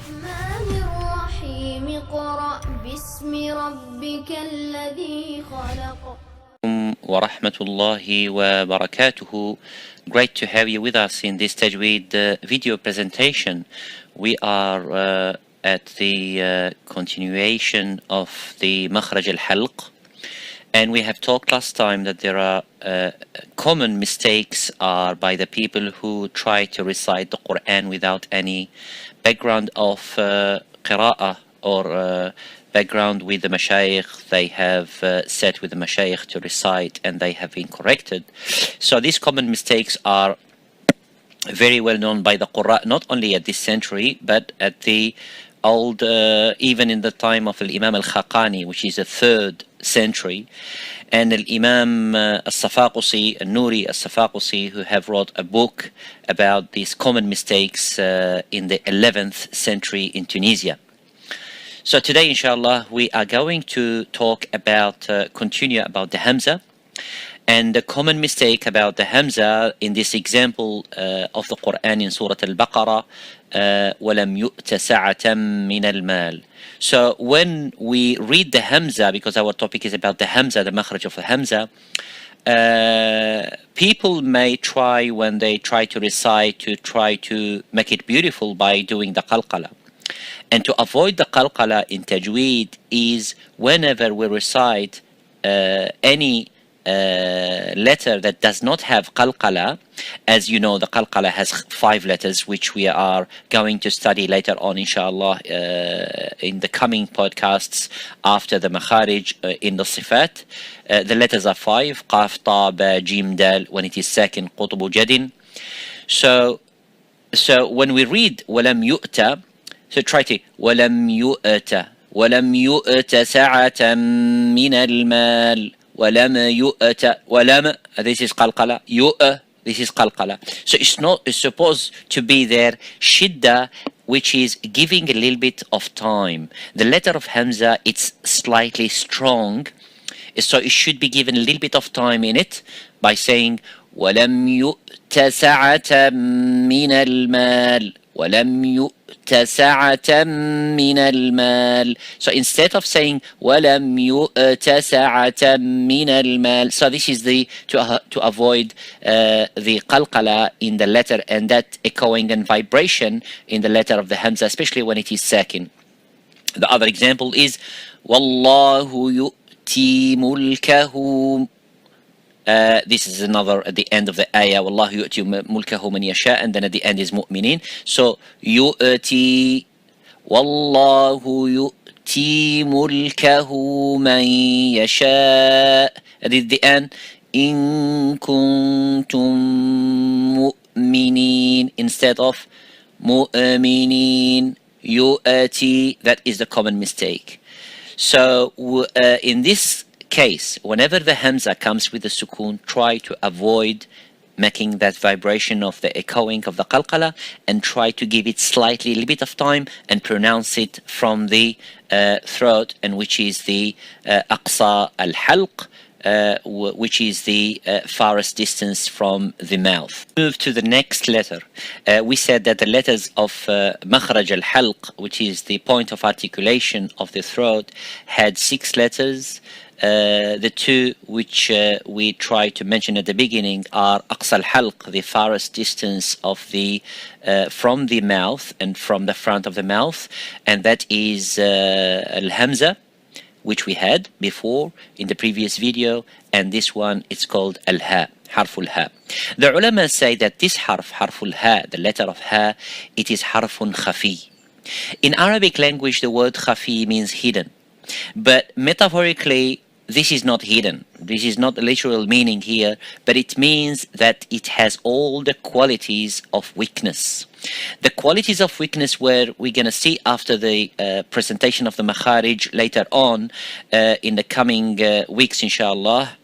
الرحمن الرحيم اقرأ باسم ربك الذي خلق. ورحمة الله وبركاته. Great to have you with us in this Tajweed video presentation. We are at the continuation of the makharij al-halq, and we have talked last time that there are common mistakes are by the people who try to recite the Qur'an without any background of qira'ah or background with the mashayikh. They have sat with the mashayikh to recite and they have been corrected. So these common mistakes are very well known by the Qur'an, not only at this century but at the old, even in the time of Imam al-Khaqani, which is the 3rd century, and Imam al-Safaqusi, al-Nuri al-Safaqusi, who have wrote a book about these common mistakes in the 11th century in Tunisia. So today, inshallah, we are going to talk about, continue about the Hamza, and the common mistake about the Hamza in this example of the Qur'an in Surah Al-Baqarah, وَلَمْ يُؤْتَ سَعَةً مِّنَ الْمَالِ. So when we read the Hamza, because our topic is about the Hamza, the makharij of the Hamza, people may try, when they try to recite, to try to make it beautiful by doing the qalqala. And to avoid the qalqala in Tajweed is whenever we recite any letter that does not have qalqala. As you know, the qalqala has 5 letters, which we are going to study later on, inshallah, in the coming podcasts after the makharij in the sifat. The letters are 5: qaf, ta, ba, jim, dal. When it is second, qutbu, jadin. So when we read walam yu'ta, so try to walam yu'ta, walam yu'ta sa'atan min al-mal, walam yu'ta, walam, this is qalqala, yu'a, this is qalqala. So it's supposed to be there shidda, which is giving a little bit of time. The letter of Hamza, it's slightly strong, so it should be given a little bit of time in it by saying walam yu'ta sa'atan min al-mal, walam yu'ta sa'atan min al-mal. So instead of saying walam yu'ta sa'atan min al-mal, so this is the to avoid the qalqala in the letter and that echoing and vibration in the letter of the Hamza, especially when it is sakin. The other example is wallahu yu'ti mulkahu. This is another at the end of the ayah, wallahu yu'ti mulkahu man yasha, and then at the end is mu'minin. So yu'ti, wallahu yu'ti mulkahu man yasha, and at the end in kuntum mu'minin instead of mu'minin, yu'ti. That is the common mistake. So in this case, whenever the Hamza comes with the sukoon, try to avoid making that vibration of the echoing of the qalqala and try to give it slightly a little bit of time and pronounce it from the throat, and which is the aqsa al-halq, which is the farthest distance from the mouth. Move to the next letter. We said that the letters of makharij al-halq, which is the point of articulation of the throat, had 6 letters. The 2 which we try to mention at the beginning are aqsa al-halq, the farthest distance of the from the mouth and from the front of the mouth, and that is al-hamza, which we had before in the previous video, and this one it's called al-ha, harful ha. The ulama say that this harful ha, the letter of ha, it is harfun khafi. In Arabic language, the word khafi means hidden, but metaphorically this is not hidden. This is not the literal meaning here, but it means that it has all the qualities of weakness. The qualities of weakness where we're going to see after the presentation of the makharij later on in the coming weeks, inshallah.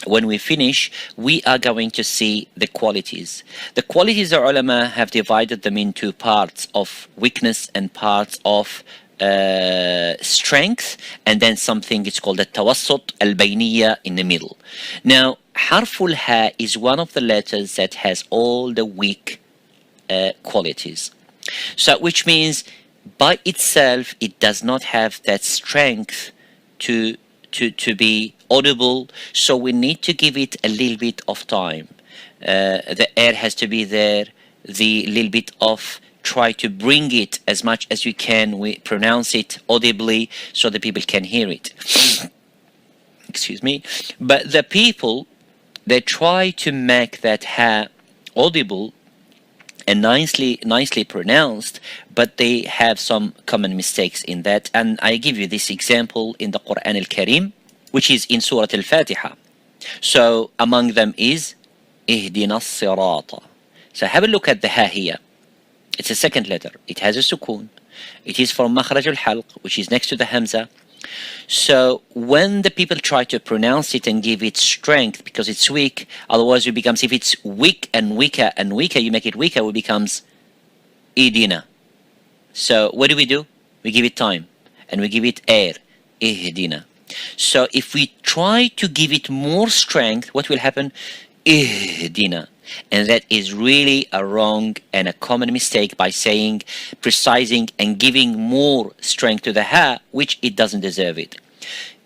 When we finish, we are going to see the qualities. The qualities, the ulama have divided them into parts of weakness and parts of strength, and then something it's called the tawassut al-bayniyya in the middle. Now, harful ha is one of the letters that has all the weak qualities. So which means by itself it does not have that strength to be audible, so we need to give it a little bit of time. The air has to be there, the little bit of try to bring it as much as you can, we pronounce it audibly so the people can hear it. Excuse me. But the people, they try to make that ha audible and nicely pronounced, but they have some common mistakes in that. And I give you this example in the Qur'an al-Karim, which is in Surah Al-Fatiha. So among them is ihdina sirata. So have a look at the ha here. It's a second letter. It has a sukoon. It is from makharij al-halq, which is next to the hamza. So when the people try to pronounce it and give it strength, because it's weak, otherwise it becomes, if it's weak and weaker and weaker, you make it weaker, it becomes idina. So what do? We give it time and we give it air, ihdina. So if we try to give it more strength, what will happen? Ihdina. And that is really a wrong and a common mistake by saying, precising and giving more strength to the ha, which it doesn't deserve it.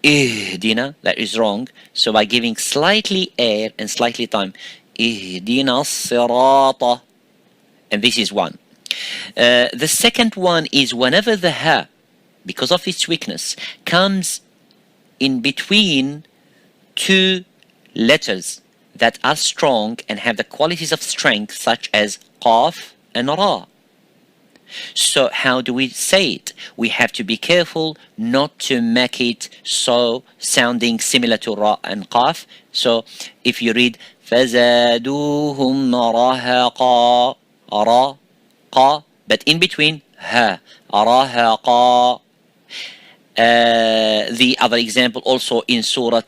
Ihdina, that is wrong. So by giving slightly air and slightly time, ihdina sirata. And this is one. The second one is whenever the ha, because of its weakness, comes in between two letters that are strong and have the qualities of strength, such as qaf and ra. So how do we say it? We have to be careful not to make it so sounding similar to ra and qaf. So if you read فَزَادُوهُمْ رَهَقًا, ra, qa, but in between ha, rahaqa. The other example also in Surah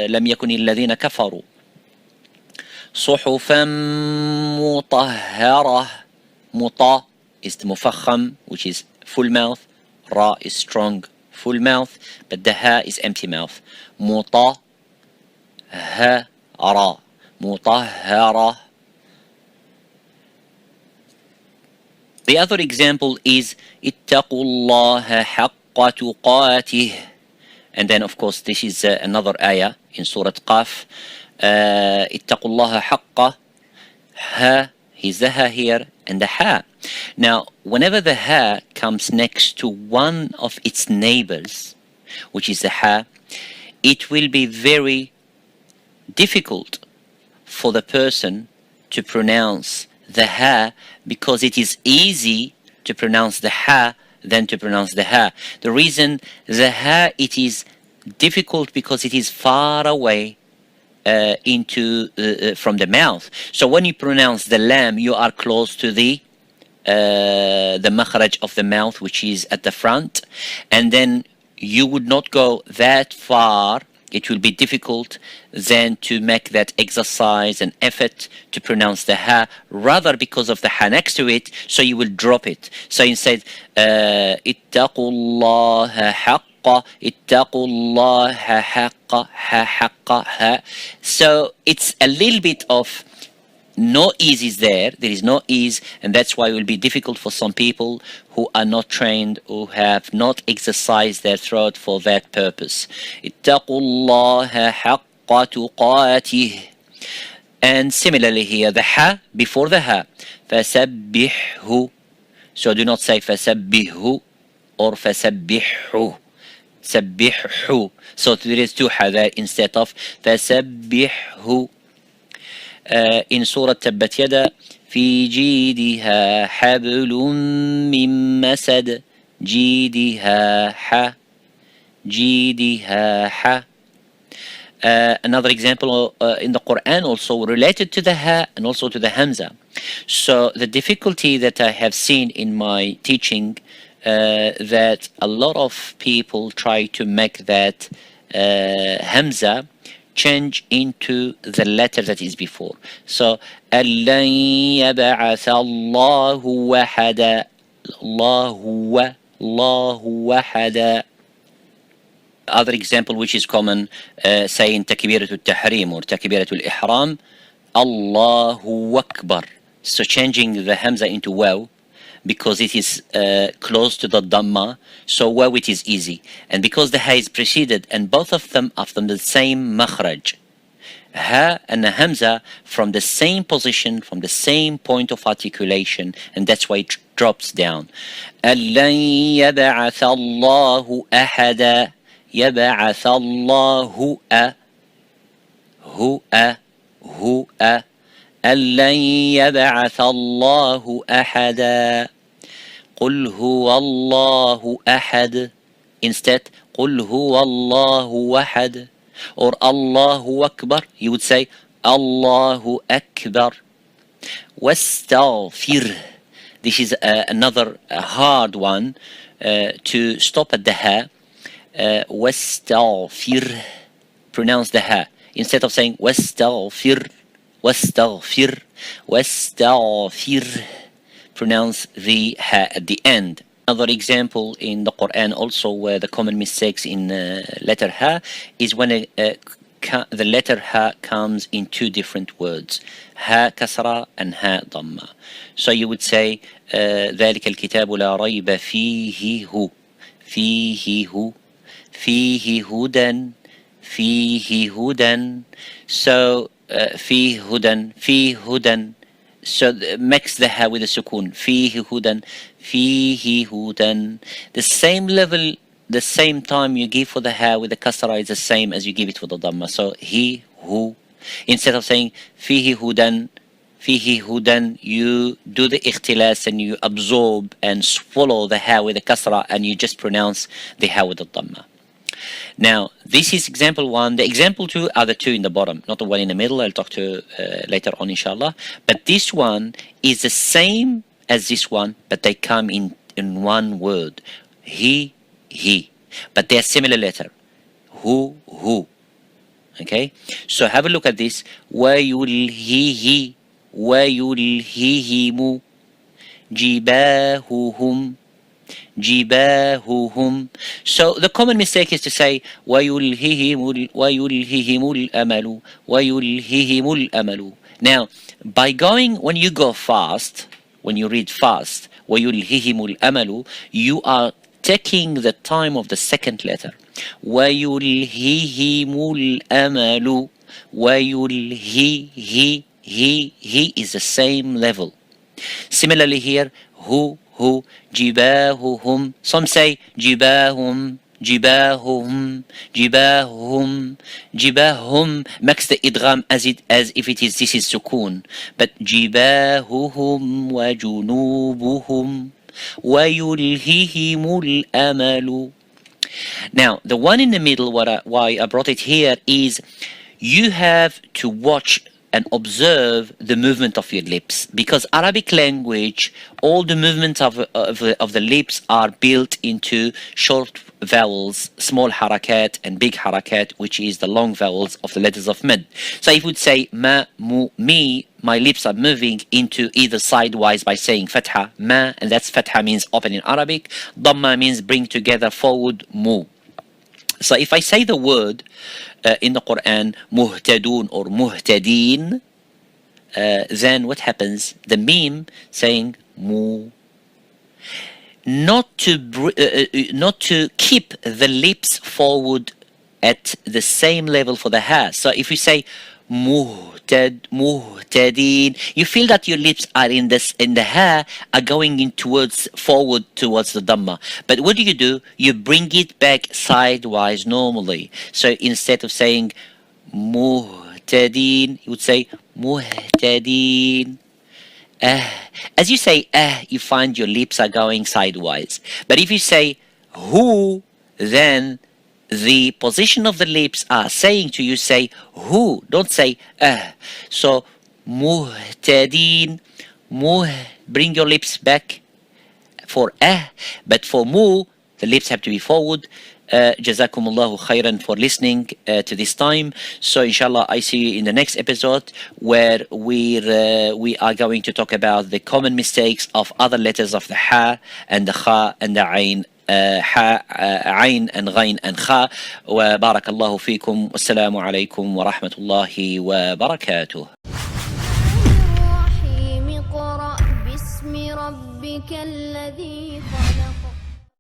لم يكن الذين كفروا صحفا مطهرة. مطا is the mufakham, which is full mouth. Ra is strong, full mouth. But the ha is empty mouth. مطهرة. مطهرة. The other example is اتقوا الله حق تقاته. And then of course this is another ayah in Surah Qaf. اتقوا الله حق. Ha, he's the ha here and the ha. Now whenever the ha comes next to one of its neighbors, which is the ha, it will be very difficult for the person to pronounce the ha, because it is easy to pronounce the ha than to pronounce the ha. The reason the ha, it is difficult because it is far away from the mouth. So when you pronounce the lam, you are close to the makharij of the mouth, which is at the front, and then you would not go that far. It will be difficult then to make that exercise and effort to pronounce the ha, rather because of the ha next to it, so you will drop it. So instead, اتقوا الله حق, اتقوا الله حق, ha حق, ha. So it's a little bit of no ease is there. There is no ease, and that's why it will be difficult for some people who are not trained, who have not exercised their throat for that purpose. اتقوا الله حق تقاته. And similarly here, the ha before the ha, فسبحه. So do not say فسبحه or فسبحه. سبحه. So there is two ha there instead of فسبحه. In Surah Tabbat Yada, في جيدها حبل من مسد. جيدها ح. جيدها ح. Another example in the Quran also related to the ha and also to the hamza. So the difficulty that I have seen in my teaching, that a lot of people try to make that hamza change into the letter that is before. So أَلَّنْ يَبْعَثَ اللَّهُ وَحَدًا. اللَّهُ وَحَدًا. Other example which is common, saying takbiratul tahrim or takbiratul ihram, Allahu Akbar. So changing the hamza into waw, because it is close to the Dhamma, so waw it is easy. And because the ha is preceded and both of them are from the same makharij, ha and the hamza from the same position, from the same point of articulation, and that's why it drops down. أَلَّن يَبْعَثَ اللَّهُ أَحَدًا يَبْعَثَ اللَّهُ هُ أَلَّن يَبْعَثَ اللَّهُ أَحَدًا قُلْ هُوَ اللَّهُ أَحَدٌ. Instead, قُلْ هُوَ اللَّهُ أَحَدٌ. Or Allahu Akbar, you would say Allahu Akbar. وَاسْتَغْفِرْ. This is another hard one to stop at the ha. وَاسْتَغْفِرْ. Pronounce the ha. Instead of saying وَاسْتَغْفِرْ, وَاسْتَغْفِرْ, وَاسْتَغْفِرْ. Pronounce the ha at the end. Another example in the Qur'an also where the common mistakes in letter ha is when the letter ha comes in two different words, ha kasra and ha dhamma. So you would say ذلك الكتاب لا ريب فيه هو فيه هدى فيه هدى. So فيه هدى. So mix the ha with the sukun. فيه هدى. The same level, the same time you give for the ha with the kasra is the same as you give it for the dhamma. So he, who. Instead of saying فيه هدى, you do the ikhtilas and you absorb and swallow the ha with the kasra and you just pronounce the ha with the dhamma. Now, this is example one. The example two are the two in the bottom, not the one in the middle. I'll talk to later on, inshallah. But this one is the same as this one, but they come in one word. He. But they're similar letter. Who. Okay? So have a look at this. وَيُلْهِهِ وَيُلْهِهِمُ جِبَاهُهُمْ. So the common mistake is to say وَيُلْهِهِمُ الْأَمَلُ. Now, by going, when you go fast, when you read fast, وَيُلْهِهِمُ الْأَمَلُ, you are taking the time of the second letter. وَيُلْهِهِمُ الْأَمَلُ. He is the same level. Similarly here, who, جباههم. Some say جباههم. Makes the idgham as if this is sukun. But جباههم وجنوبهم ويلههم الأمل. Now, the one in the middle, why I brought it here is you have to watch and observe the movement of your lips, because Arabic language, all the movements of the lips are built into short vowels, small harakat and big harakat, which is the long vowels of the letters of mad. So if you would say ma, mu, mi, my lips are moving into either sidewise by saying fatha, ma, and that's fatha means open in Arabic. Dhamma means bring together forward, mu. So if I say the word in the Quran, muhtadun or muhtadin, then what happens? The meme saying mu. Not to keep the lips forward at the same level for the ha. So if you say muhtadin, you feel that your lips are in the ha are going in forward towards the dhamma. But what do? You bring it back sidewise normally. So instead of saying muhtadin, you would say muhtadin. As you say you find your lips are going sidewise. But if you say who, then the position of the lips are saying to you, say who, don't say So muhtadin, bring your lips back for but for mu, the lips have to be forward. Jazakumullahu khairan for listening to this time. So inshallah, I see you in the next episode where we are going to talk about the common mistakes of other letters of the ha and the kha and the ain. حاء عين and غين and خاء. وبارك الله فيكم والسلام عليكم ورحمة الله وبركاته. الرحيم اقرأ باسم ربك ربك